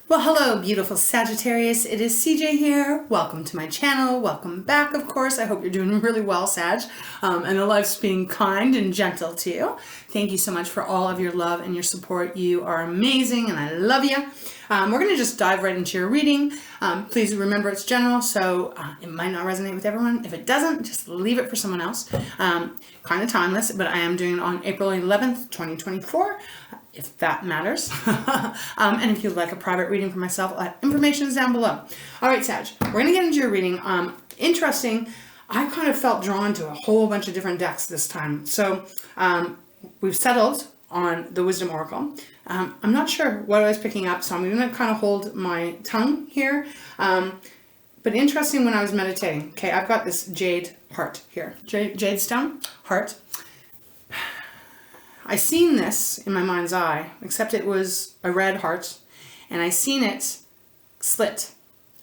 Well, hello, beautiful Sagittarius. It is CJ here. Welcome to my channel. Welcome back, of course. I hope you're doing really well, Sag, and the life's being kind and gentle to you. Thank you so much for all of your love and your support. You are amazing, and I love you. We're going to just dive right into your reading. Please remember it's general, so it might not resonate with everyone. If it doesn't, just leave it for someone else. Kind of timeless, but I am doing it on April 11th, 2024. If that matters. And if you'd like a private reading for myself, information is down below. All right, Sag, we're going to get into your reading. Interesting, I kind of felt drawn to a whole bunch of different decks this time. So we've settled on the Wisdom Oracle. I'm not sure what I was picking up, so I'm going to kind of hold my tongue here. But interesting when I was meditating. Okay, I've got this jade heart here. Jade stone, heart. I seen this in my mind's eye, except it was a red heart, and I seen it slit,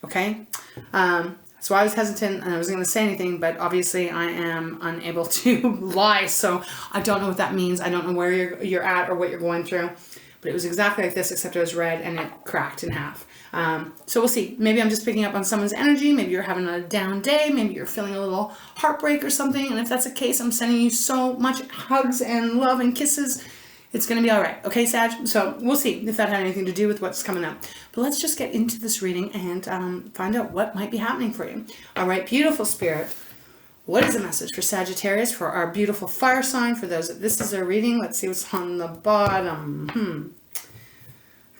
okay? So I was hesitant, and I wasn't going to say anything, but obviously I am unable to lie, so I don't know what that means. I don't know where you're at or what you're going through, but it was exactly like this, except it was red, and it cracked in half. So we'll see. Maybe I'm just picking up on someone's energy. Maybe you're having a down day. Maybe you're feeling a little heartbreak or something. And if that's the case, I'm sending you so much hugs and love and kisses. It's going to be all right. Okay, Sag? So we'll see if that had anything to do with what's coming up. But let's just get into this reading and find out what might be happening for you. All right, beautiful spirit. What is the message for Sagittarius, for our beautiful fire sign, for those that this is their reading? Let's see what's on the bottom.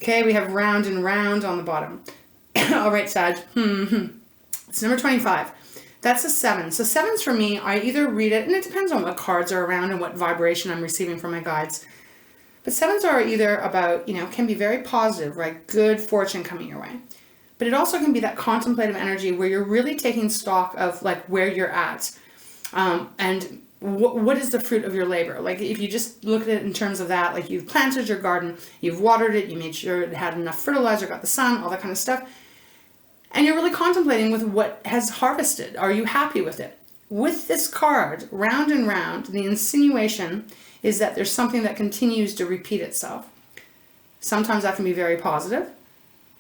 Okay, we have round and round on the bottom. All right, Sag. It's number 25. That's a 7. So 7s for me, I either read it, and it depends on what cards are around and what vibration I'm receiving from my guides. But 7s are either about, can be very positive, right? Good fortune coming your way. But it also can be that contemplative energy where you're really taking stock of like where you're at. And what is the fruit of your labor? Like if you just look at it in terms of that, like you've planted your garden, you've watered it, you made sure it had enough fertilizer, got the sun, all that kind of stuff. And you're really contemplating with what has harvested. Are you happy with it? With this card, round and round, the insinuation is that there's something that continues to repeat itself. Sometimes that can be very positive.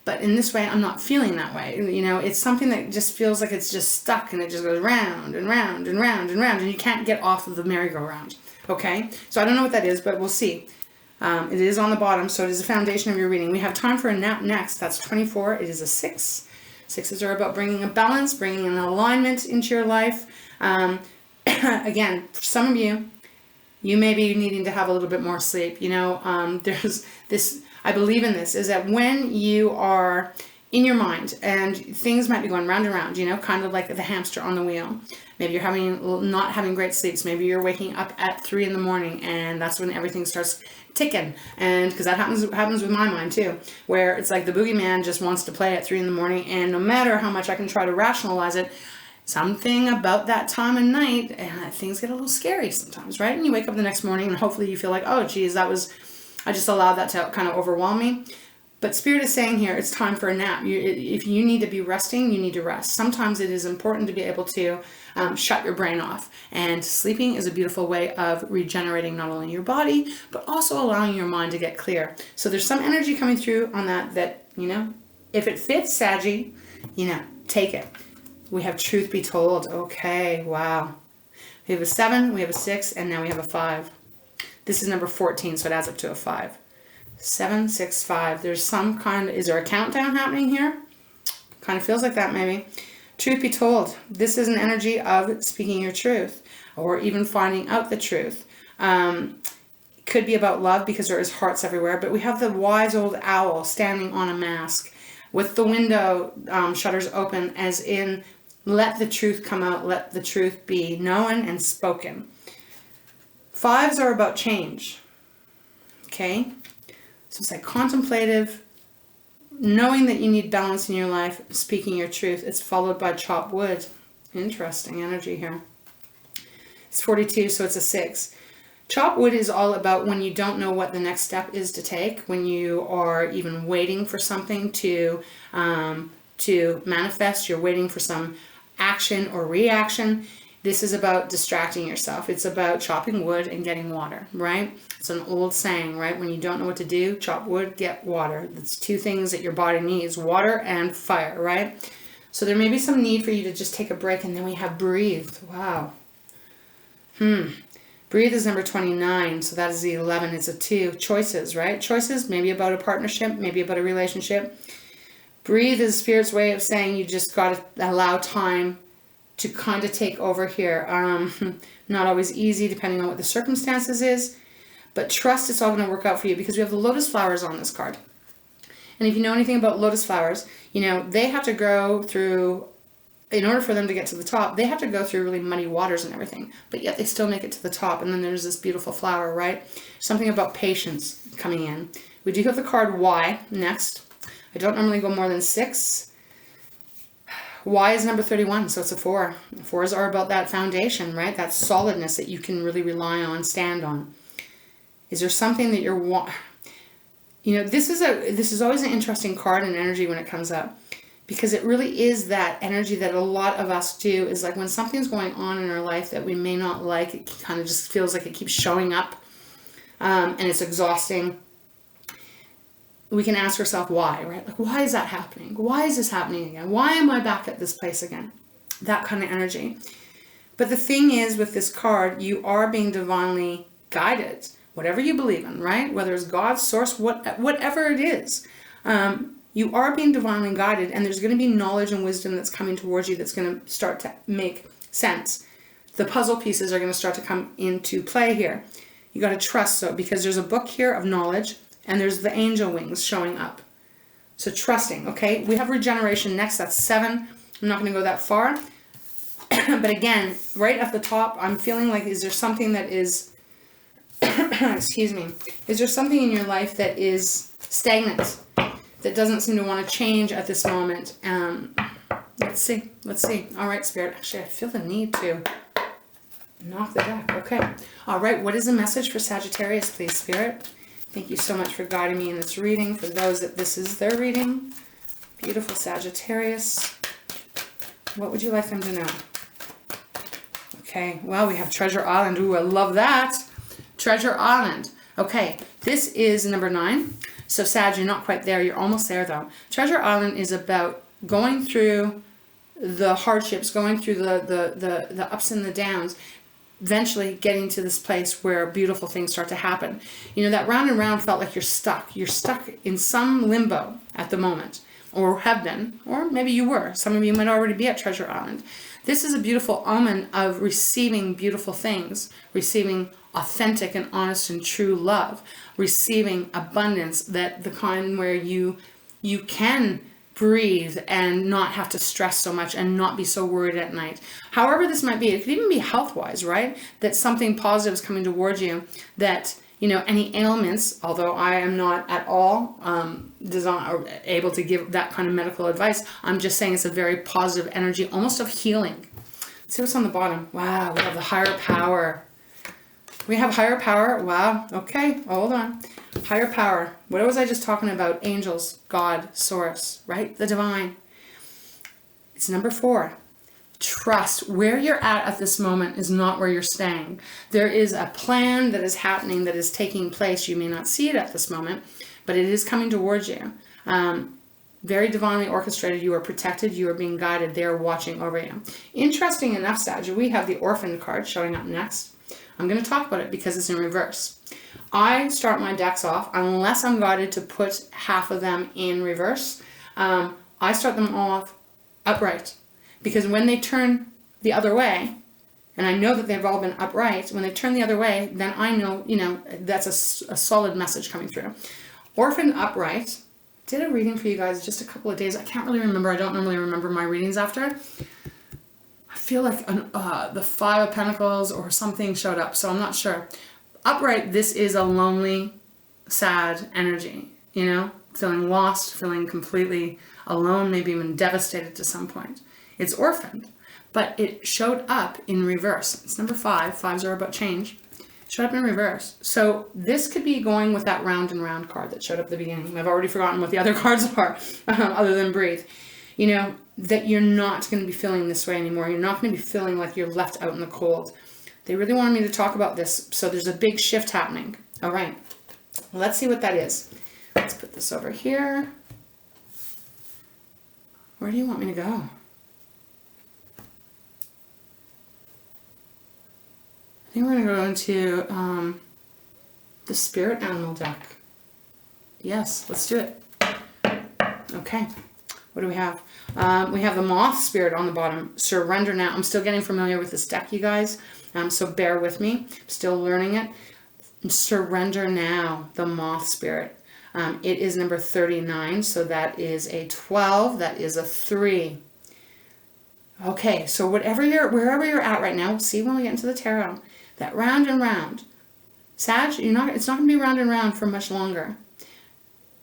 But in this way, I'm not feeling that way. It's something that just feels like it's just stuck and it just goes round and round and round and round and you can't get off of the merry-go-round. Okay? So I don't know what that is, but we'll see. It is on the bottom, so it is the foundation of your reading. We have time for a nap next. That's 24. It is a 6. 6s are about bringing a balance, bringing an alignment into your life. Again, for some of you, you may be needing to have a little bit more sleep. There's this... I believe in this, is that when you are in your mind and things might be going round and round, kind of like the hamster on the wheel. Maybe you're not having great sleeps. Maybe you're waking up at 3 in the morning and that's when everything starts ticking. And because that happens with my mind too, where it's like the boogeyman just wants to play at 3 in the morning. And no matter how much I can try to rationalize it, something about that time of night, things get a little scary sometimes, right? And you wake up the next morning and hopefully you feel like, oh geez, I just allowed that to kind of overwhelm me. But Spirit is saying here, it's time for a nap. If you need to be resting, you need to rest. Sometimes it is important to be able to shut your brain off. And sleeping is a beautiful way of regenerating not only your body, but also allowing your mind to get clear. So there's some energy coming through on that, if it fits, Saggy, take it. We have truth be told. Okay, wow. We have a 7, we have a 6, and now we have a 5. This is number 14, so it adds up to a 5. 7, 6, 5. There's some kind is there a countdown happening here? Kind of feels like that maybe. Truth be told, this is an energy of speaking your truth or even finding out the truth. It could be about love because there is hearts everywhere, but we have the wise old owl standing on a mask with the window shutters open as in let the truth come out, let the truth be known and spoken. 5s are about change, okay? So it's like contemplative, knowing that you need balance in your life, speaking your truth. It's followed by chopped wood. Interesting energy here. It's 42, so it's a 6. Chopped wood is all about when you don't know what the next step is to take, when you are even waiting for something to manifest, you're waiting for some action or reaction. This is about distracting yourself. It's about chopping wood and getting water, right? It's an old saying, right? When you don't know what to do, chop wood, get water. That's two things that your body needs, water and fire, right? So there may be some need for you to just take a break. And then we have breathe. Wow. Breathe is number 29. So that is the 11. It's a 2. Choices, right? Choices, maybe about a partnership, maybe about a relationship. Breathe is Spirit's way of saying you just got to allow time to kind of take over here. Not always easy depending on what the circumstances is, but trust it's all going to work out for you, because we have the lotus flowers on this card. And if you know anything about lotus flowers, you know, they have to grow through, in order for them to get to the top, they have to go through really muddy waters and everything, but yet they still make it to the top. And then there's this beautiful flower, right? Something about patience coming in. We do have the card Y next. I don't normally go more than 6. Y is number 31, so it's a 4. 4s are about that foundation, right? That solidness that you can really rely on, stand on. Is there something that you're you know, this is always an interesting card and energy when it comes up, because it really is that energy that a lot of us do, is like when something's going on in our life that we may not like, it kind of just feels like it keeps showing up, and it's exhausting. We can ask ourselves why, right? Like, why is that happening? Why is this happening again? Why am I back at this place again? That kind of energy. But the thing is, with this card, you are being divinely guided. Whatever you believe in, right? Whether it's God, source, whatever it is, you are being divinely guided, and there's going to be knowledge and wisdom that's coming towards you that's going to start to make sense. The puzzle pieces are going to start to come into play here. You got to trust, so because there's a book here of knowledge, and there's the angel wings showing up. So trusting, okay? We have regeneration next. That's 7. I'm not going to go that far. But again, right at the top, I'm feeling like, is there something that is, excuse me, is there something in your life that is stagnant, that doesn't seem to want to change at this moment? Let's see. All right, Spirit. Actually, I feel the need to knock the deck. Okay. All right. What is the message for Sagittarius, please, Spirit? Thank you so much for guiding me in this reading. For those that this is their reading, beautiful Sagittarius, what would you like them to know? Okay, well, we have Treasure Island. Ooh, I love that. Treasure Island. Okay, this is number 9. So Sag, you're not quite there. You're almost there, though. Treasure Island is about going through the hardships, going through the ups and the downs, eventually getting to this place where beautiful things start to happen. You know, that round and round felt like you're stuck. You're stuck in some limbo at the moment, or have been, or maybe you were. Some of you might already be at Treasure Island. This is a beautiful omen of receiving beautiful things, receiving authentic and honest and true love, receiving abundance, that the kind where you can breathe and not have to stress so much and not be so worried at night. However this might be, it could even be health-wise, right? That something positive is coming towards you, that, you know, any ailments, although I am not at all able to give that kind of medical advice, I'm just saying it's a very positive energy, almost of healing. Let's see what's on the bottom. Wow, we have the higher power. We have higher power. Wow. Okay, hold on. Higher power. What was I just talking about? Angels, God, source, right? The divine. It's number 4. Trust. Where you're at this moment is not where you're staying. There is a plan that is happening, that is taking place. You may not see it at this moment, but it is coming towards you. Very divinely orchestrated. You are protected. You are being guided. They are watching over you. Interesting enough, Sag, we have the Orphan card showing up next. I'm going to talk about it because it's in reverse. I start my decks off, unless I'm guided to put half of them in reverse, I start them off upright. Because when they turn the other way, and I know that they've all been upright, when they turn the other way, then I know, you know, that's a solid message coming through. Orphan upright. Did a reading for you guys just a couple of days. I can't really remember. I don't normally remember my readings after. I feel like the 5 of Pentacles or something showed up, so I'm not sure. Upright, this is a lonely, sad energy, you know? Feeling lost, feeling completely alone, maybe even devastated to some point. It's orphaned, but it showed up in reverse. It's number 5. 5s are about change. It showed up in reverse. So this could be going with that round and round card that showed up at the beginning. I've already forgotten what the other cards are, other than breathe. you know, that you're not going to be feeling this way anymore. You're not going to be feeling like you're left out in the cold. They really wanted me to talk about this. So there's a big shift happening. All right. Let's see what that is. Let's put this over here. Where do you want me to go? I think we're going to go into the spirit animal deck. Yes, let's do it. Okay. What do we have? We have the moth spirit on the bottom. Surrender now. I'm still getting familiar with this deck, you guys. So bear with me. I'm still learning it. Surrender now, the moth spirit. It is number 39, so that is a 12. That is a 3. Okay, so wherever you're at right now, see when we get into the tarot, that round and round. Sag, it's not going to be round and round for much longer.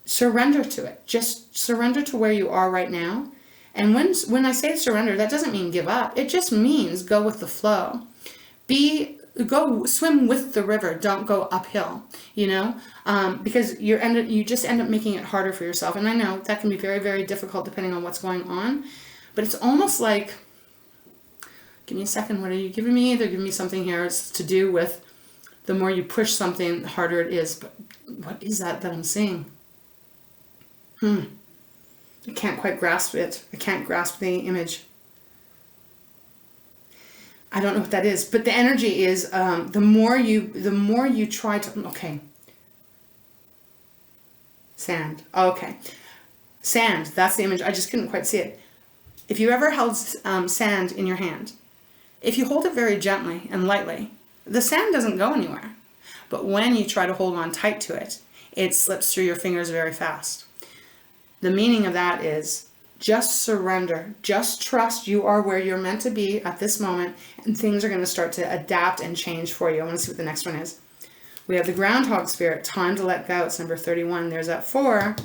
Surrender to it. Just surrender to where you are right now. And when I say surrender, that doesn't mean give up. It just means go with the flow. Go swim with the river. Don't go uphill, you know, because you just end up making it harder for yourself. And I know that can be very, very difficult depending on what's going on. But it's almost like, give me a second. What are you giving me? They're giving me something here. It's to do with the more you push something, the harder it is. But what is that I'm seeing? I can't quite grasp it. I can't grasp the image. I don't know what that is, but the energy is the more you try to. Okay. Sand. Okay. Sand. That's the image. I just couldn't quite see it. If you ever held sand in your hand, if you hold it very gently and lightly, the sand doesn't go anywhere. But when you try to hold on tight to it, it slips through your fingers very fast. The meaning of that is just surrender. Just trust you are where you're meant to be at this moment, and things are going to start to adapt and change for you. I want to see what the next one is. We have the groundhog spirit, time to let go. It's number 31. There's that 4.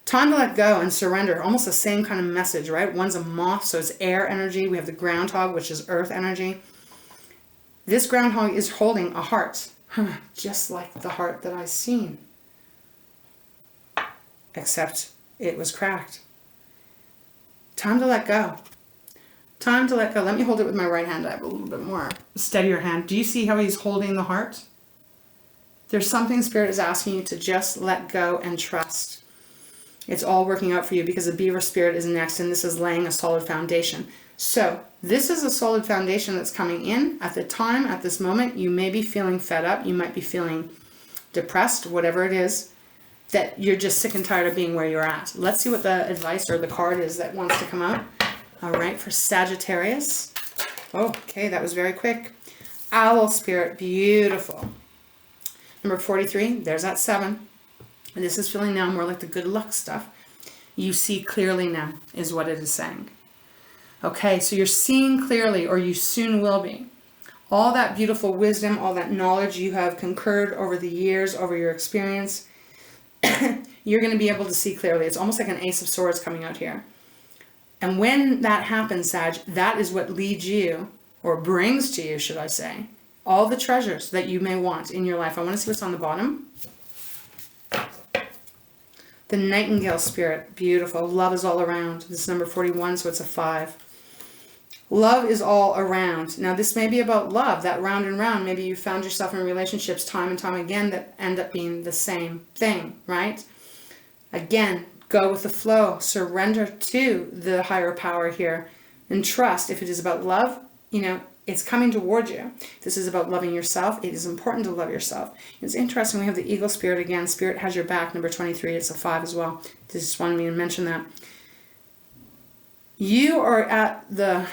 Time to let go and surrender. Almost the same kind of message, right? One's a moth, so it's air energy. We have the groundhog, which is earth energy. This groundhog is holding a heart, just like the heart that I've seen. Except it was cracked. Time to let go. Time to let go. Let me hold it with my right hand. I have a little bit more steadier hand. Do you see how he's holding the heart? There's something Spirit is asking you to just let go and trust. It's all working out for you because the beaver spirit is next, and this is laying a solid foundation. So this is a solid foundation that's coming in. At the time, at this moment, you may be feeling fed up. You might be feeling depressed, whatever it is, that you're just sick and tired of being where you're at. Let's see what the advice or the card is that wants to come out. All right, for Sagittarius. Oh, okay, that was very quick. Owl spirit, beautiful. Number 43, there's that 7. And this is feeling now more like the good luck stuff. You see clearly now is what it is saying. Okay, so you're seeing clearly, or you soon will be. All that beautiful wisdom, all that knowledge you have concurred over the years, over your experience, you're going to be able to see clearly. It's almost like an Ace of Swords coming out here. And when that happens, Sag, that is what leads you, or brings to you, should I say, all the treasures that you may want in your life. I want to see what's on the bottom. The nightingale spirit, beautiful. Love is all around. This is number 41, so it's a 5. Love is all around. Now, this may be about love, that round and round. Maybe you found yourself in relationships time and time again that end up being the same thing, right? Again, go with the flow. Surrender to the higher power here and trust. If it is about love, you know, it's coming toward you. This is about loving yourself. It is important to love yourself. It's interesting. We have the eagle spirit again. Spirit has your back. Number 23. It's a 5 as well. Just wanted me to mention that. You are at the,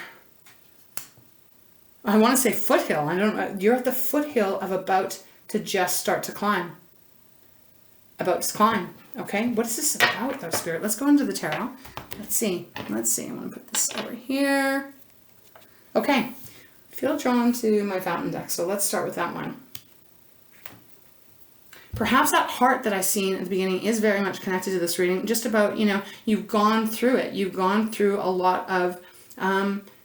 I want to say foothill. I don't know. You're at the foothill of about to just start to climb. About to climb. Okay. What is this about, though, Spirit? Let's go into the tarot. Let's see. Let's see. I'm going to put this over here. Okay. I feel drawn to my fountain deck, so let's start with that one. Perhaps that heart that I seen at the beginning is very much connected to this reading. Just about, you know, you've gone through it. You've gone through a lot of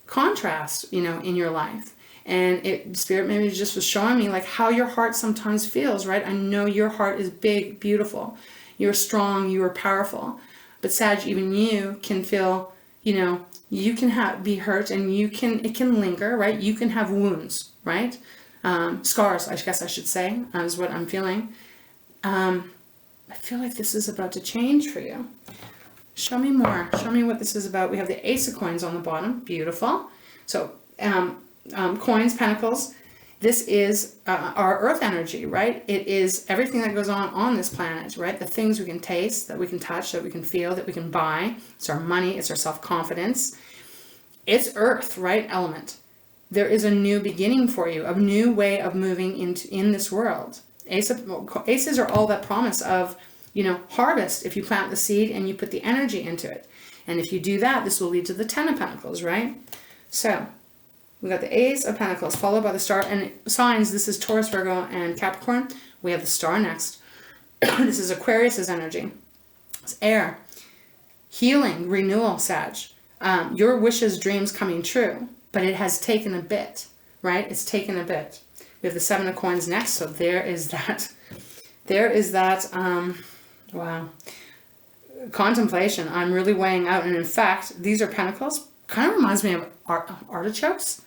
contrast, you know, in your life. And Spirit maybe just was showing me like how your heart sometimes feels, right? I know your heart is big, beautiful. You're strong, you are powerful. But Sag, even you can feel, you know, you can be hurt, and it can linger, right? You can have wounds, right? Scars, I guess I should say, is what I'm feeling. I feel like this is about to change for you. Show me more. Show me what this is about. We have the Ace of Coins on the bottom. Beautiful. So, coins, pentacles. This is our earth energy, right? It is everything that goes on this planet, right? The things we can taste, that we can touch, that we can feel, that we can buy. It's our money. It's our self-confidence. It's earth, right? Element. There is a new beginning for you, a new way of moving in this world. Aces are all that promise of, you know, harvest if you plant the seed and you put the energy into it. And if you do that, this will lead to the Ten of Pentacles, right? So we got the Ace of Pentacles followed by the Star. And signs, this is Taurus, Virgo, and Capricorn. We have the Star next. This is Aquarius's energy. It's air. Healing, renewal, Sag. Your wishes, dreams coming true. But it has taken a bit, right? It's taken a bit. We have the Seven of Coins next. So there is that. There is that, wow. Contemplation. I'm really weighing out. And in fact, these are pentacles. Kind of reminds me of artichokes.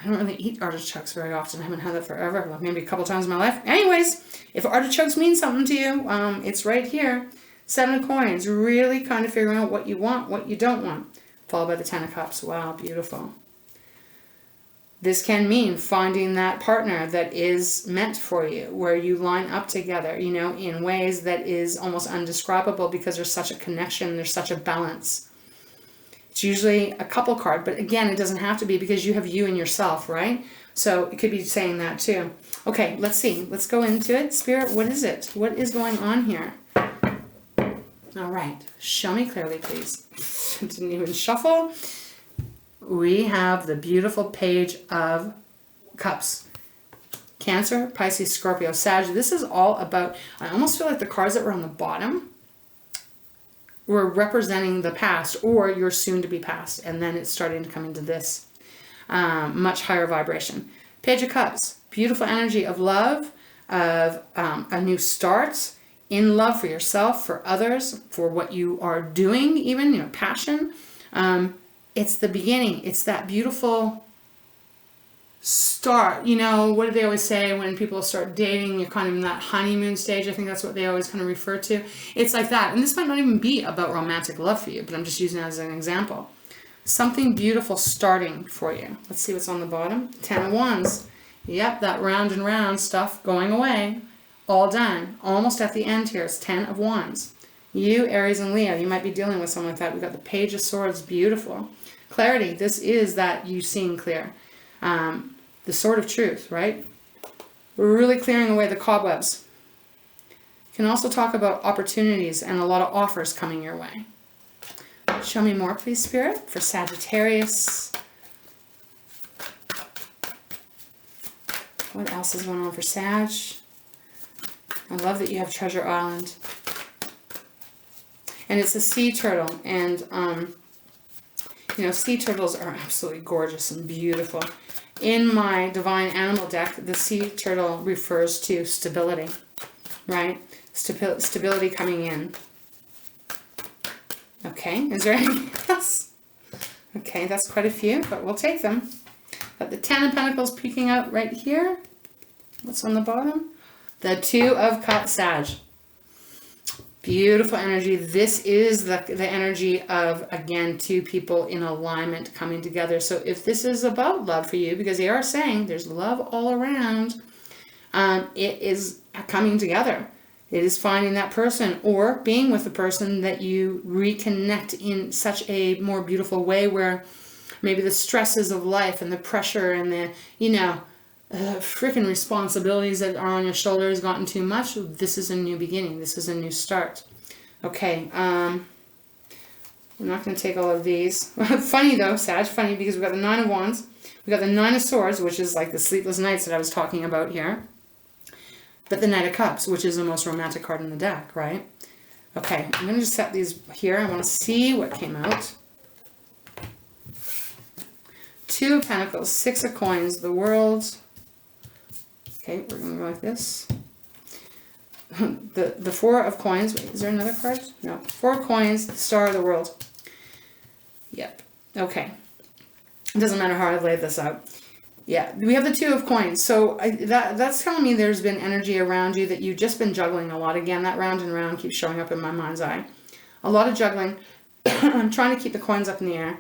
I don't really eat artichokes very often. I haven't had that forever. Well, maybe a couple times in my life. Anyways, if artichokes mean something to you, it's right here. Seven of Coins. Really kind of figuring out what you want, what you don't want. Followed by the Ten of Cups. Wow, beautiful. This can mean finding that partner that is meant for you, where you line up together, you know, in ways that is almost undescribable because there's such a connection, there's such a balance. It's usually a couple card, but again, it doesn't have to be because you have you and yourself, right? So it could be saying that too. Okay, let's see. Let's go into it. Spirit, what is it? What is going on here? All right, show me clearly, please. Didn't even shuffle. We have the beautiful Page of Cups. Cancer, Pisces, Scorpio, Sag. This is all about, I almost feel like the cards that were on the bottom were representing the past or your soon-to-be past. And then it's starting to come into this much higher vibration. Page of Cups, beautiful energy of love, of a new start, in love for yourself, for others, for what you are doing even, you know, passion. It's the beginning. It's that beautiful start. You know, what do they always say when people start dating? You're kind of in that honeymoon stage. I think that's what they always kind of refer to. It's like that. And this might not even be about romantic love for you, but I'm just using it as an example. Something beautiful starting for you. Let's see what's on the bottom. Ten of Wands. Yep, that round and round stuff going away. All done. Almost at the end here. It's Ten of Wands. You, Aries and Leo, you might be dealing with something like that. We've got the Page of Swords. Beautiful. Clarity. This is that you seeing clear. The Sword of Truth, right? We're really clearing away the cobwebs. Can also talk about opportunities and a lot of offers coming your way. Show me more, please, Spirit, for Sagittarius. What else is going on for Sag? I love that you have Treasure Island. And it's a sea turtle. And, you know, sea turtles are absolutely gorgeous and beautiful. In my Divine Animal deck, the sea turtle refers to stability, right? Stability coming in. Okay, is there anything else? Okay, that's quite a few, but we'll take them. Got the Ten of Pentacles peeking out right here. What's on the bottom? The Two of Cups, Sag. Beautiful energy. This is the energy of, again, two people in alignment coming together. So if this is about love for you, because they are saying there's love all around, it is coming together. It is finding that person or being with the person that you reconnect in such a more beautiful way, where maybe the stresses of life and the pressure and the, you know, freaking responsibilities that are on your shoulders gotten too much. This is a new beginning. This is a new start. Okay. I'm not going to take all of these. Funny though, Sag, funny, because we've got the Nine of Wands. We've got the Nine of Swords, which is like the sleepless nights that I was talking about here. But the Knight of Cups, which is the most romantic card in the deck, right? Okay, I'm going to just set these here. I want to see what came out. Two of Pentacles, Six of Coins, the World. Okay, we're going to go like this. the Four of Coins. Wait, is there another card? No. Four of Coins, the Star of the World. Yep. Okay. It doesn't matter how I laid this out. Yeah, we have the Two of Coins. So that's telling me there's been energy around you that you've just been juggling a lot. Again, that round and round keeps showing up in my mind's eye. A lot of juggling. I'm trying to keep the coins up in the air.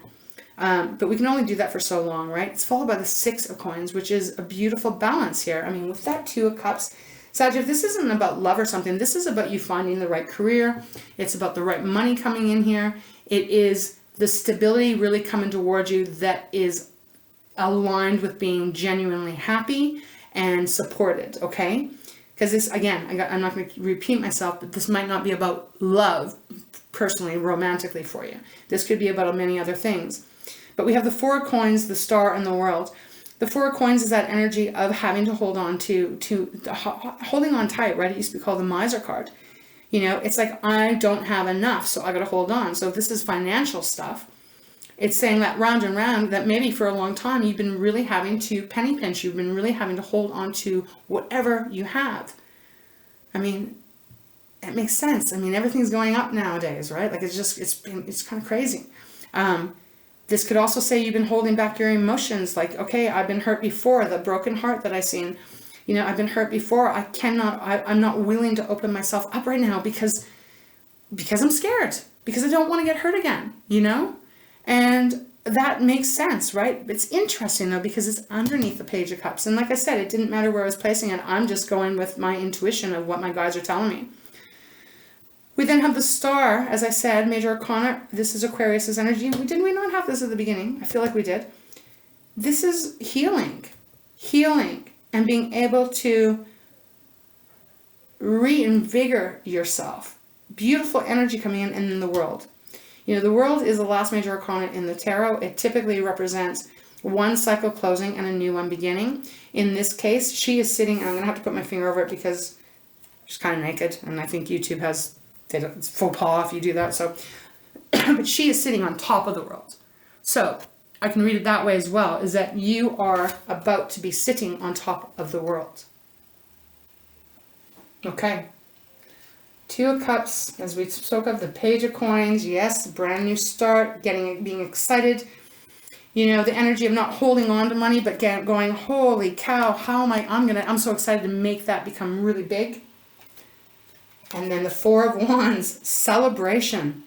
But we can only do that for so long, right? It's followed by the Six of Coins, which is a beautiful balance here. I mean, with that Two of Cups, Sag, if this isn't about love or something, this is about you finding the right career. It's about the right money coming in here. It is the stability really coming towards you that is aligned with being genuinely happy and supported, okay? Because this, again, I'm not going to repeat myself, but this might not be about love, personally, romantically for you. This could be about many other things. But we have the Four of Coins, the Star, and the World. The Four of Coins is that energy of having to hold on holding on tight, right? It used to be called the Miser card. You know, it's like, I don't have enough, so I got to hold on. So if this is financial stuff, it's saying that round and round, that maybe for a long time you've been really having to penny pinch. You've been really having to hold on to whatever you have. I mean, it makes sense. I mean, everything's going up nowadays, right? Like it's kind of crazy. This could also say you've been holding back your emotions. Like, okay, I've been hurt before. The broken heart that I've seen, you know, I've been hurt before. I'm not willing to open myself up right now because I'm scared, because I don't want to get hurt again, you know? And that makes sense, right? It's interesting though, because it's underneath the Page of Cups. And like I said, it didn't matter where I was placing it. I'm just going with my intuition of what my guides are telling me. We then have the Star, as I said, Major Arcana. This is Aquarius's energy. Did we not have this at the beginning? I feel like we did. This is healing, and being able to reinvigorate yourself. Beautiful energy coming in, and then the World. You know, the World is the last major arcana in the tarot. It typically represents one cycle closing and a new one beginning. In this case, she is sitting, and I'm going to have to put my finger over it because she's kind of naked, and I think YouTube has, it's faux pas if you do that. So, but she is sitting on top of the World. So I can read it that way as well, is that you are about to be sitting on top of the World. Okay. Two of Cups, as we spoke of, the Page of Coins, yes, brand new start, being excited. You know, the energy of not holding on to money, but going, holy cow, how am I'm so excited to make that become really big. And then the Four of Wands, celebration.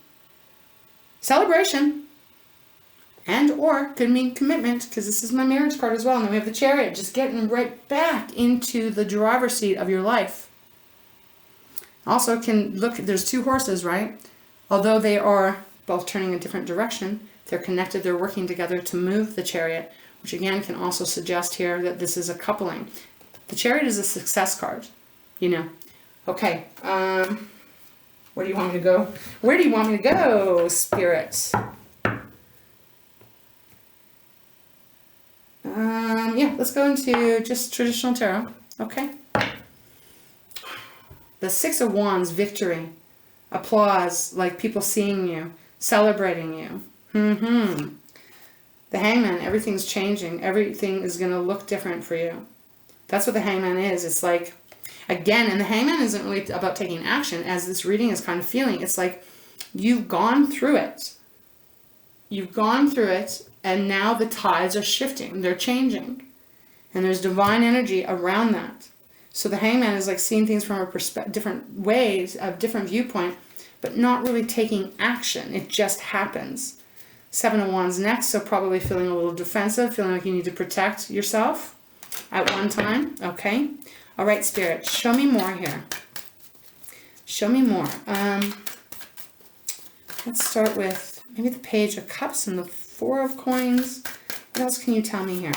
Celebration. And or could mean commitment, because this is my marriage card as well. And then we have the Chariot, just getting right back into the driver's seat of your life. Also can look, there's two horses, right? Although they are both turning a different direction, they're connected, they're working together to move the Chariot, which again can also suggest here that this is a coupling. The Chariot is a success card, you know. Okay, where do you want me to go? Where do you want me to go, Spirit? Yeah, let's go into just traditional tarot, okay? The Six of Wands, victory, applause, like people seeing you, celebrating you. The Hangman, everything's changing. Everything is going to look different for you. That's what the Hangman is. It's like, again, and the Hangman isn't really about taking action, as this reading is kind of feeling. It's like you've gone through it. You've gone through it, and now the tides are shifting. They're changing. And there's divine energy around that. So the Hangman is like seeing things from a different ways, a different viewpoint, but not really taking action. It just happens. Seven of Wands next, so probably feeling a little defensive, feeling like you need to protect yourself at one time. Okay. All right, Spirit, show me more here. Show me more. Let's start with maybe the Page of Cups and the Four of Coins. What else can you tell me here?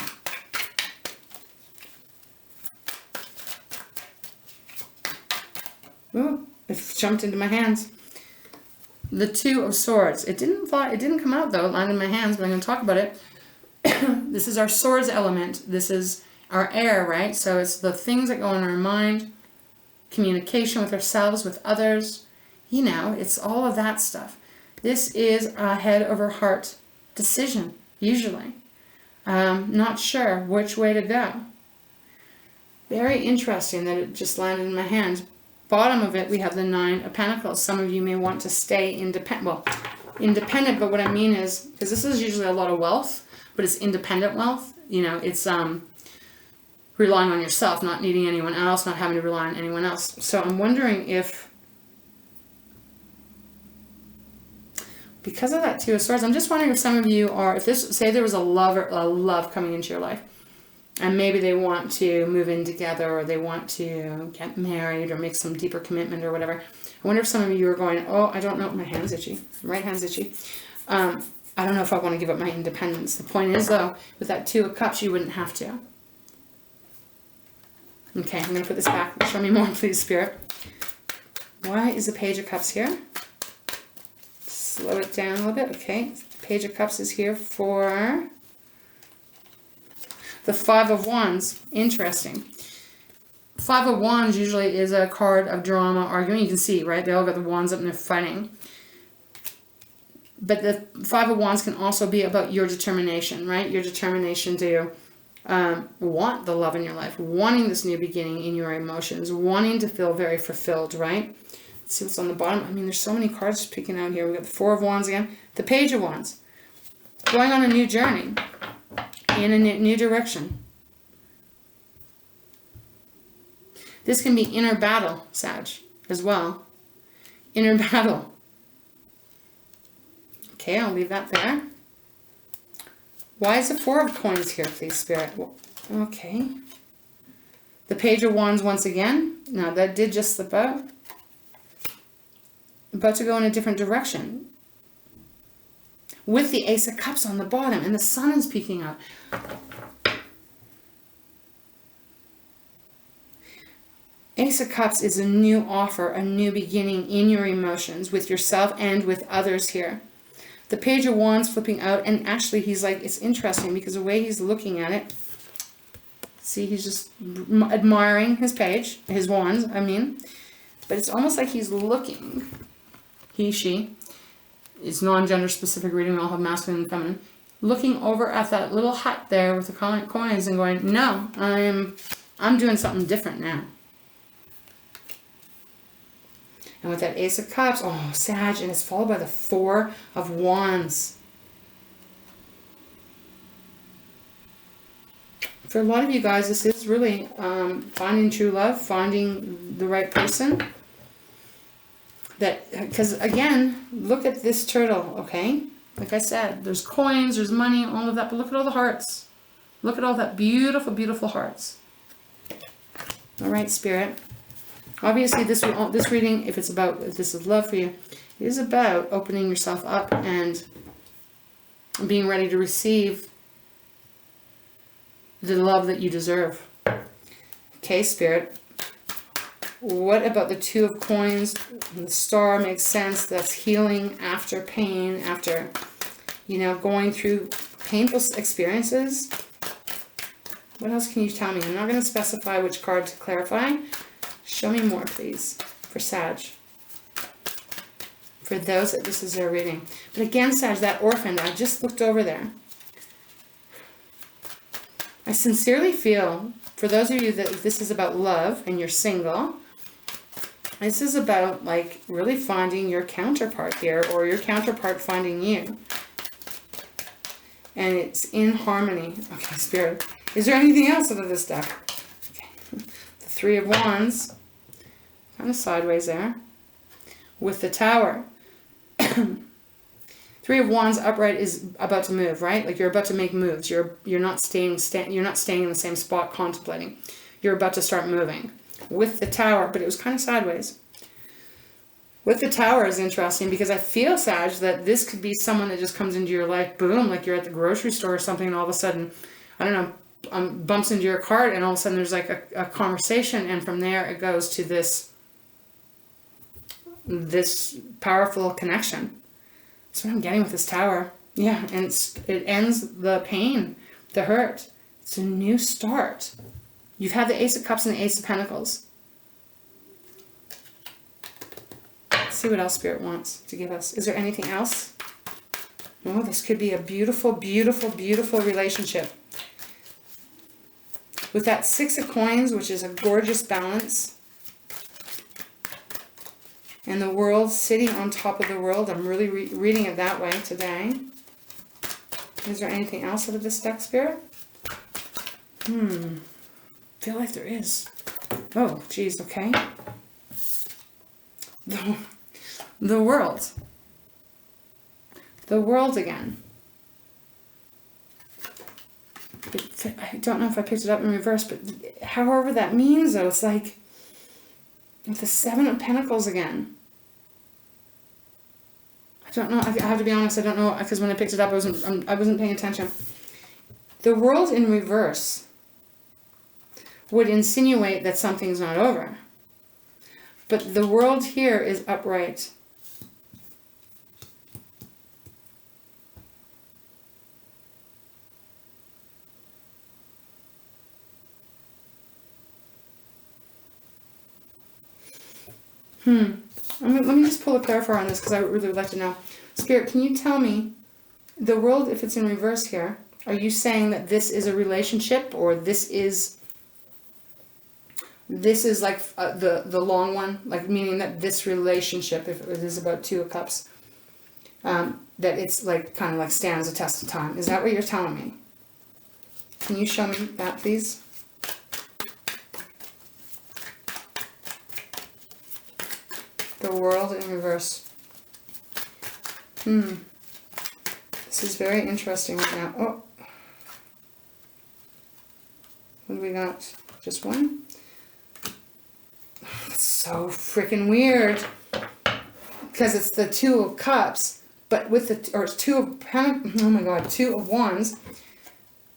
Ooh, it jumped into my hands. The Two of Swords. It didn't come out though, it landed in my hands, but I'm going to talk about it. This is our swords element. This is our air, right? So it's the things that go in our mind, communication with ourselves, with others. You know, it's all of that stuff. This is a head over heart decision, usually. Not sure which way to go. Very interesting that it just landed in my hands. bottom of it, we have the 9 of Pentacles. Some of you may want to stay independent. Well, independent, but what I mean is, because this is usually a lot of wealth, but it's independent wealth. You know, it's relying on yourself, not needing anyone else, not having to rely on anyone else. So I'm wondering if, because of that 2 of Swords, I'm just wondering if some of you are, if this, say there was a love coming into your life, and maybe they want to move in together, or they want to get married, or make some deeper commitment, or whatever. I wonder if some of you are going, oh, I don't know, my hand's itchy, right hand's itchy. I don't know if I want to give up my independence. The point is, though, with that 2 of Cups, you wouldn't have to. Okay, I'm going to put this back. Show me more, please, Spirit. Why is the Page of Cups here? Slow it down a little bit. Okay, the Page of Cups is here for the 5 of Wands. Interesting. 5 of Wands usually is a card of drama, arguing. You can see, right? They all got the wands up and they're fighting. But the 5 of Wands can also be about your determination, right? Your determination to want the love in your life, wanting this new beginning in your emotions, wanting to feel very fulfilled, right? Let's see what's on the bottom. I mean, there's so many cards picking out here. We've got the 4 of Wands again, the Page of Wands. Going on a new journey in a new direction. This can be inner battle, Sag, as well. Inner battle. Okay, I'll leave that there. Why is the 4 of Coins here, please, Spirit? Okay. The Page of Wands once again. Now, that did just slip out. About to go in a different direction. With the Ace of Cups on the bottom, and the Sun is peeking out. Ace of Cups is a new offer, a new beginning in your emotions, with yourself and with others here. The Page of Wands flipping out, and actually he's like, it's interesting because the way he's looking at it, see, he's just admiring his page, his wands, I mean, but it's almost like he's looking, he, she, it's non-gender specific reading, we all have masculine and feminine, looking over at that little hut there with the coins and going, no, I'm doing something different now. And with that Ace of Cups, oh, Sag, and it's followed by the 4 of Wands. For a lot of you guys, this is really finding true love, finding the right person. That, because again, look at this turtle, okay? Like I said, there's coins, there's money, all of that, but look at all the hearts. Look at all that beautiful, beautiful hearts. All right, Spirit. Obviously, this reading, if this is love for you, it is about opening yourself up and being ready to receive the love that you deserve. Okay, Spirit. What about the 2 of Coins? The Star makes sense. That's healing after pain, after, you know, going through painful experiences. What else can you tell me? I'm not going to specify which card to clarify. Show me more, please, for Sag. For those that this is their reading. But again, Sag, that orphan, I just looked over there. I sincerely feel, for those of you that this is about love and you're single, this is about, like, really finding your counterpart here, or your counterpart finding you. And it's in harmony. Okay, Spirit. Is there anything else out of this deck? Okay. The 3 of Wands. Kind of sideways there. With the Tower. 3 of Wands upright is about to move, right? Like, you're about to make moves. You're not staying in the same spot contemplating. You're about to start moving. With the Tower, but it was kind of sideways. With the Tower is interesting because I feel, Sag, that this could be someone that just comes into your life, boom, like you're at the grocery store or something, and all of a sudden, I don't know, bumps into your cart, and all of a sudden there's like a conversation, and from there it goes to this powerful connection. That's what I'm getting with this Tower. Yeah, and it ends the pain, the hurt. It's a new start. You've had the Ace of Cups and the Ace of Pentacles. Let's see what else Spirit wants to give us. Is there anything else? Oh, this could be a beautiful, beautiful, beautiful relationship. With that 6 of Coins, which is a gorgeous balance. And the world sitting on top of the world. I'm really reading it that way today. Is there anything else out of this deck, Spirit? Feel like there is. Oh, geez, okay. The world. The world again. I don't know if I picked it up in reverse, but however that means, though, it's like with the Seven of Pentacles again. I don't know. I have to be honest. I don't know, because when I picked it up, I wasn't paying attention. The world in reverse would insinuate that something's not over, but the world here is upright. Let me just pull a clarifier on this, because I really would like to know. Spirit, can you tell me, the world, if it's in reverse here, are you saying that this is a relationship, or this is like the long one, like meaning that this relationship, if it is about Two of Cups, that it's like kind of like stands the test of time? Is that what you're telling me? Can you show me that, please? The world in reverse. This is very interesting right now. Oh. What do we got? Just one? That's so freaking weird. Because it's the Two of Cups, but with the, or it's Two of Pentacles, oh my God, Two of Wands,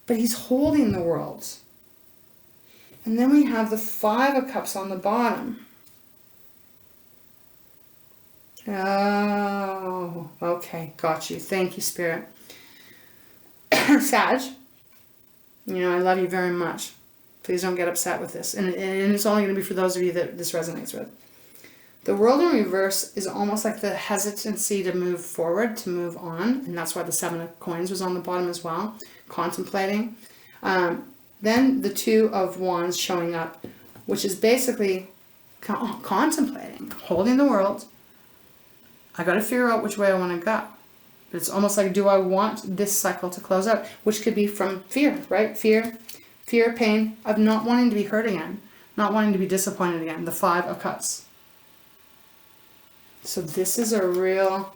but he's holding the world. And then we have the Five of Cups on the bottom. Oh, okay, got you. Thank you, Spirit. Sag, you know, I love you very much. Please don't get upset with this. And it's only going to be for those of you that this resonates with. The world in reverse is almost like the hesitancy to move forward, to move on. And that's why the Seven of Coins was on the bottom as well. Contemplating. Then the Two of Wands showing up, which is basically contemplating, holding the world. I got to figure out which way I want to go. But it's almost like, do I want this cycle to close out? Which could be from fear, right? Fear, pain of not wanting to be hurt again. Not wanting to be disappointed again. The Five of Cups. So this is a real...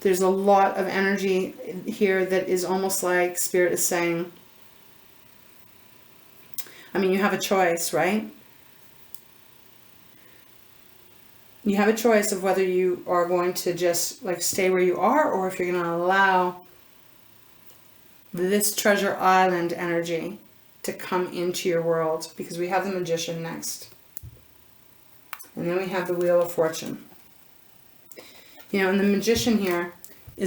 There's a lot of energy here that is almost like Spirit is saying... I mean, you have a choice, right? You have a choice of whether you are going to just like stay where you are, or if you're going to allow this treasure island energy to come into your world, because we have the Magician next. And then we have the Wheel of Fortune. You know, and the Magician here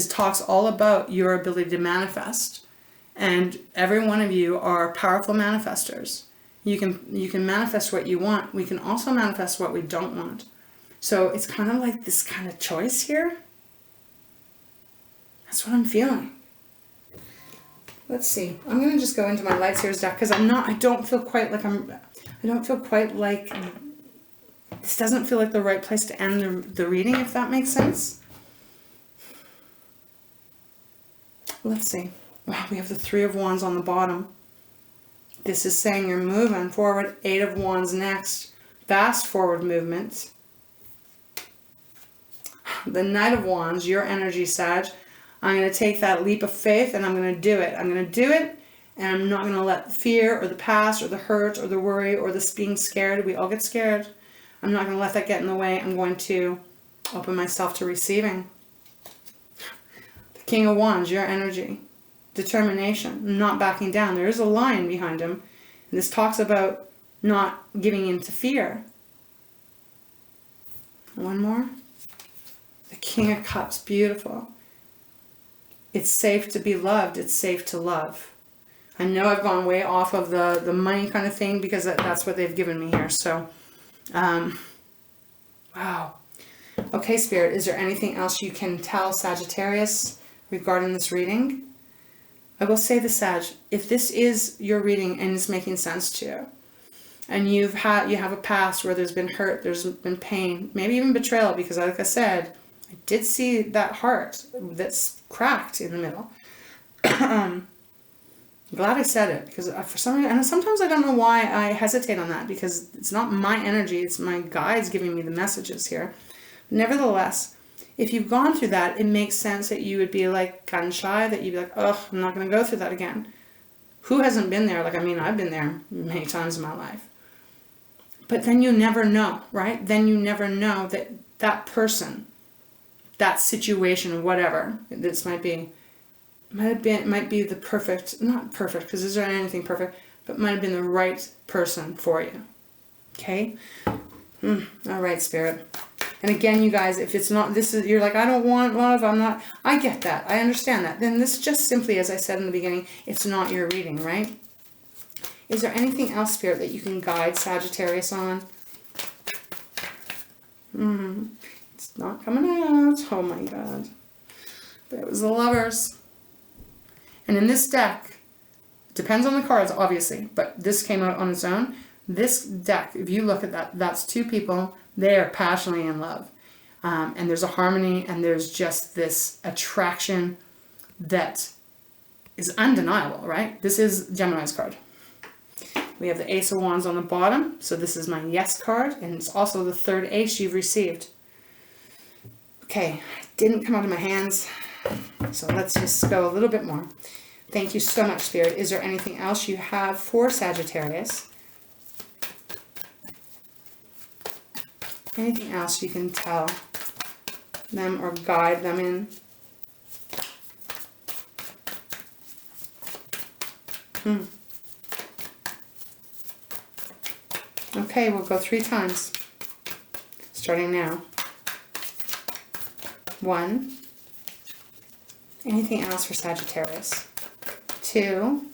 talks all about your ability to manifest. And every one of you are powerful manifestors. You can manifest what you want. We can also manifest what we don't want. So it's kind of like this kind of choice here. That's what I'm feeling. Let's see. I'm going to just go into my Light Seers deck, because I don't feel quite like this doesn't feel like the right place to end the reading, if that makes sense. Let's see. Wow, we have the Three of Wands on the bottom. This is saying you're moving forward. Eight of Wands next. Fast forward movements. The Knight of Wands, your energy, Sag. I'm going to take that leap of faith and I'm going to do it. I'm going to do it, and I'm not going to let the fear or the past or the hurt or the worry or this being scared. We all get scared. I'm not going to let that get in the way. I'm going to open myself to receiving. The King of Wands, your energy. Determination, not backing down. There is a lion behind him. And this talks about not giving in to fear. One more. The King of Cups, beautiful. It's safe to be loved. It's safe to love. I know I've gone way off of the money kind of thing, because that's what they've given me here. So, wow. Okay, Spirit, is there anything else you can tell Sagittarius regarding this reading? I will say this, Sag, if this is your reading and it's making sense to you, And you have a past where there's been hurt, there's been pain, maybe even betrayal, because like I said, I did see that heart that's cracked in the middle. I'm glad I said it, because for some reason, and sometimes I don't know why I hesitate on that, because it's not my energy, it's my guides giving me the messages here. Nevertheless, if you've gone through that, it makes sense that you would be like gun shy, that you'd be like, oh, I'm not going to go through that again. Who hasn't been there? Like, I mean, I've been there many times in my life. But then you never know, right? Then you never know that that person, that situation, whatever this might be the perfect, not perfect, because there isn't anything perfect, but might have been the right person for you. Okay? All right, Spirit. And again, you guys, if it's not, you're like, I don't want love, I'm not, I get that, I understand that. Then this just simply, as I said in the beginning, it's not your reading, right? Is there anything else, Spirit, that you can guide Sagittarius on? It's not coming out. Oh my God. But it was the Lovers. And in this deck, it depends on the cards, obviously, but this came out on its own. This deck, if you look at that, that's two people. They are passionately in love. And there's a harmony, and there's just this attraction that is undeniable, right? This is Gemini's card. We have the Ace of Wands on the bottom. So this is my yes card, and it's also the third ace you've received. Okay, didn't come out of my hands. So let's just go a little bit more. Thank you so much, Spirit. Is there anything else you have for Sagittarius? Anything else you can tell them or guide them in? Okay, we'll go 3 times. Starting now. 1. Anything else for Sagittarius? 2.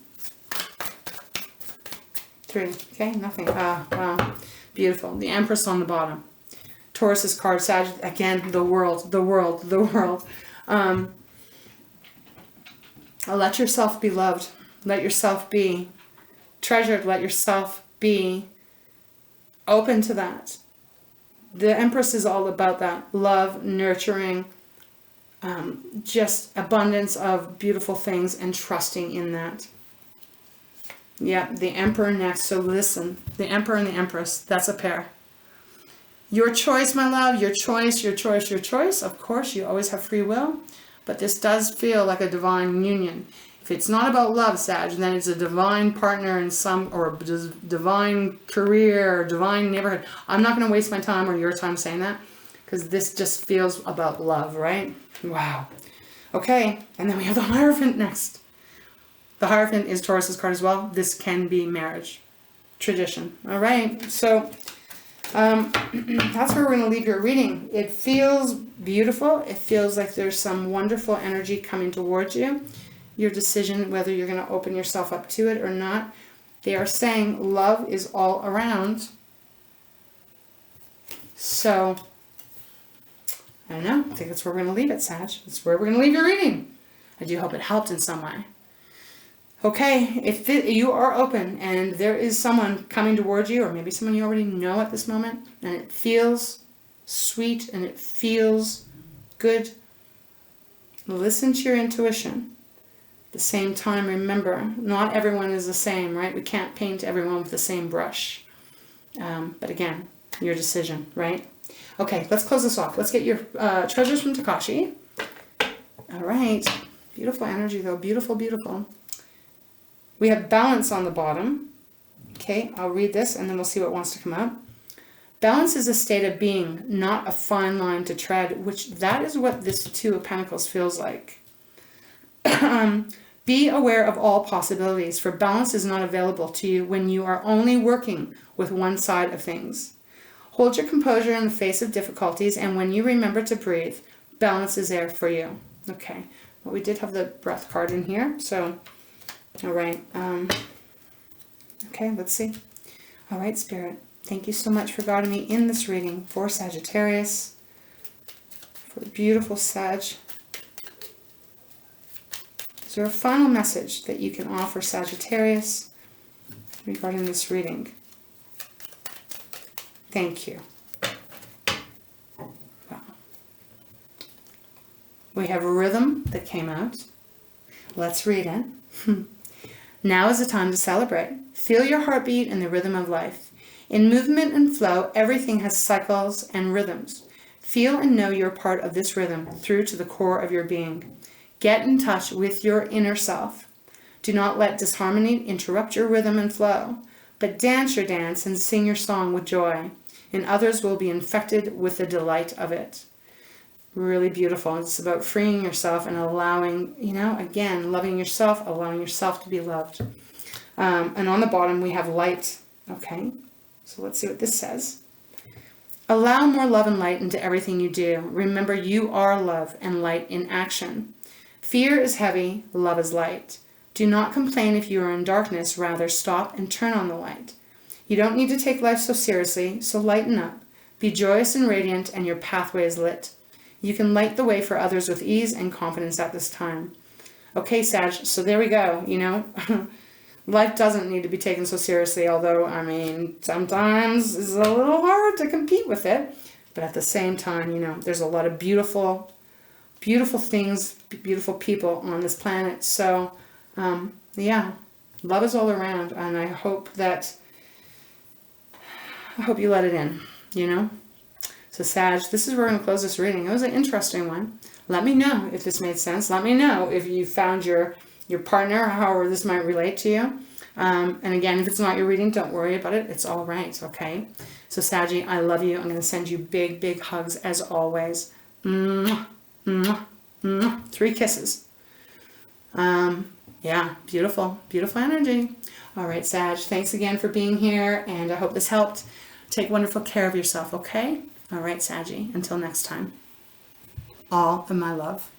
3. Okay, nothing. Ah, wow. Beautiful. The Empress on the bottom. Taurus's card, again, the world. Let yourself be loved. Let yourself be treasured. Let yourself be open to that. The Empress is all about that. Love, nurturing, just abundance of beautiful things and trusting in that. Yeah, the Emperor next. So listen, the Emperor and the Empress, that's a pair. Your choice, my love, your choice, your choice, your choice. Of course, you always have free will, but this does feel like a divine union. If it's not about love, Sag, then it's a divine partner in some, or divine career, or divine neighborhood. I'm not going to waste my time or your time saying that, because this just feels about love, right? Wow. Okay, and then we have the Hierophant next. The Hierophant is Taurus's card as well. This can be marriage, tradition. All right, so that's where we're going to leave your reading. It feels beautiful. It feels like there's some wonderful energy coming towards you. Your decision, whether you're going to open yourself up to it or not. They are saying love is all around. So, I don't know. I think that's where we're going to leave it, Sag. That's where we're going to leave your reading. I do hope it helped in some way. Okay, if you are open and there is someone coming towards you, or maybe someone you already know at this moment, and it feels sweet and it feels good, listen to your intuition. At the same time, remember, not everyone is the same, right? We can't paint everyone with the same brush. But again, your decision, right? Okay, let's close this off. Let's get your treasures from Takashi. All right. Beautiful energy, though. Beautiful, beautiful. We have balance on the bottom. Okay, I'll read this and then we'll see what wants to come out. Balance is a state of being, not a fine line to tread, which that is what this Two of Pentacles feels like. Be aware of all possibilities, for balance is not available to you when you are only working with one side of things. Hold your composure in the face of difficulties, and when you remember to breathe, balance is there for you. Okay, well, we did have the breath card in here, so... All right. Okay, let's see. All right, Spirit. Thank you so much for guiding me in this reading for Sagittarius. For the beautiful Sag. Is there a final message that you can offer Sagittarius regarding this reading? Thank you. Wow. We have a rhythm that came out. Let's read it. Now is the time to celebrate. Feel your heartbeat in the rhythm of life. In movement and flow, everything has cycles and rhythms. Feel and know you're part of this rhythm through to the core of your being. Get in touch with your inner self. Do not let disharmony interrupt your rhythm and flow, but dance your dance and sing your song with joy, and others will be infected with the delight of it. Really beautiful. It's about freeing yourself and allowing, again, loving yourself, allowing yourself to be loved. And on the bottom we have light. Okay, so let's see what this says. Allow more love and light into everything you do. Remember, you are love and light in action. Fear is heavy, love is light. Do not complain if you are in darkness, rather stop and turn on the light. You don't need to take life so seriously, so lighten up. Be joyous and radiant, and your pathway is lit. You can light the way for others with ease and confidence at this time. Okay, Sag, so there we go, Life doesn't need to be taken so seriously, although, sometimes it's a little hard to compete with it. But at the same time, there's a lot of beautiful, beautiful things, beautiful people on this planet. So, love is all around, and I hope you let it in, So Sag, this is where we're going to close this reading. It was an interesting one. Let me know if this made sense. Let me know if you found your partner, however this might relate to you. And again, if it's not your reading, don't worry about it. It's all right, okay? So Saggy, I love you. I'm going to send you big, big hugs as always. Mwah, mwah, mwah. 3 kisses. Yeah, beautiful, beautiful energy. All right, Sag, thanks again for being here, and I hope this helped. Take wonderful care of yourself, okay? All right, Saggy, until next time. All of my love.